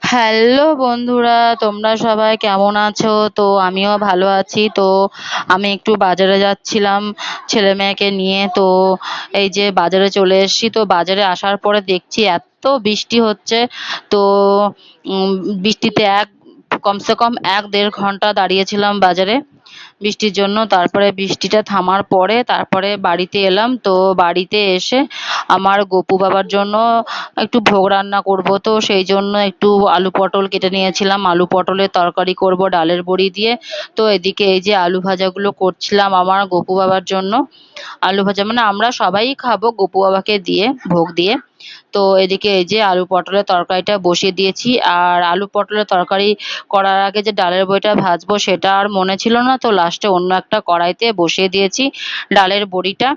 Hello বন্ধুরা, তোমরা সবাই কেমন আছো? তো আমিও ভালো আছি। তো আমি একটু বাজারে যাচ্ছিলাম ছেলে মেয়েকে নিয়ে। তো এই যে বাজারে চলে এসেছি। তো বাজারে আসার পরে দেখছি এত বৃষ্টি হচ্ছে। তো উম, বৃষ্টিতে কমসে কম 1-1.5 ঘন্টা দাঁড়িয়েছিলাম বাজারে বৃষ্টির জন্য। তারপরে বৃষ্টিটা থামার পরে তারপরে বাড়িতে এলাম। তো বাড়িতে এসে আমার গপু বাবার জন্য একটু ভোগ রান্না করব। তো সেই জন্য একটু আলু পটল কেটে নিয়েছিলাম, আলু পটলের তরকারি করব ডালের বড়ি দিয়ে। তো এদিকে এই যে আলু ভাজাগুলো করছিলাম আমার গপু বাবার জন্য। আলু ভাজা মানে আমরা সবাই খাবো গপু বাবাকে দিয়ে, ভোগ দিয়ে। তো এদিকে এই যে আলু পটলের তরকারিটা বসিয়ে দিয়েছি। আর আলু পটলের তরকারি করার আগে যে ডালের বড়িটা ভাজবো সেটা আর মনে ছিল না, তো লাস্টে অন্য একটা কড়াইতে বসিয়ে দিয়েছি ডালের বড়িটা।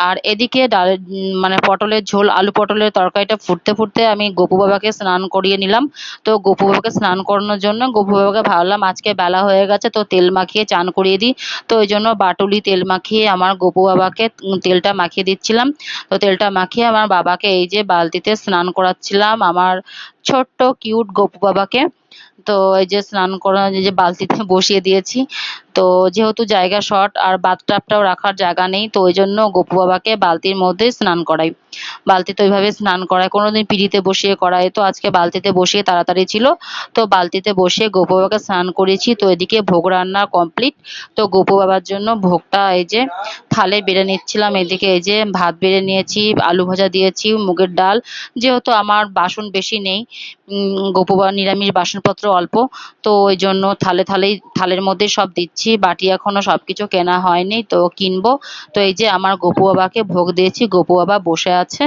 আর এদিকে ডালের মানে পটলের ঝোল, আলু পটলের তরকারিটা ফুটতে ফুটতে আমি গপু বাবাকে স্নান করিয়ে নিলাম। তো গপু বাবাকে স্নান করানোর জন্য গপু বাবাকে ভাবলাম আজকে বেলা হয়ে গেছে, তো তেল মাখিয়ে চান করিয়ে দিই। তো ওই জন্য বাটুলি তেল মাখিয়ে আমার গপু বাবাকে তেলটা মাখিয়ে দিচ্ছিলাম। তো তেলটা মাখিয়ে আমার বাবাকে এই যে বালতিতে স্নান করাচ্ছিলাম, আমার ছোট্ট কিউট গপু বাবাকে। তো এই যে স্নান করা এই যে বালতিতে বসিয়ে দিয়েছি। তো যেহেতু জায়গা শর্ট আর বাথটাবটাও রাখার জায়গা নেই, তো ওই জন্য গপু বাবাকে বালতির মধ্যে স্নান করাই। বালতিতে ওইভাবে স্নান করায়, কোনোদিন পিঁড়িতে বসিয়ে করায়, তো আজকে বালতিতে বসিয়ে তাড়াতাড়ি ছিল। তো বালতিতে বসিয়ে গপু বাবাকে স্নান করিয়েছি। তো এদিকে ভোগ রান্না কমপ্লিট। তো গপু বাবার জন্য ভোগটা এই যে থালে বেড়ে নিচ্ছিলাম। এদিকে এই যে ভাত বেড়ে নিয়েছি, আলু ভাজা দিয়েছি, মুগের ডাল। যেহেতু আমার বাসন বেশি নেই, গপু বাবার নিরামিষ বাসনপত্র অল্প, তো ওই জন্য থালের মধ্যে সব দিচ্ছি। বাটি এখনো সবকিছু কেনা হয়নি, তো কিনবো। তো এই যে আমার গপু বাবাকে ভোগ দিয়েছি, গপু বাবা বসে আছে।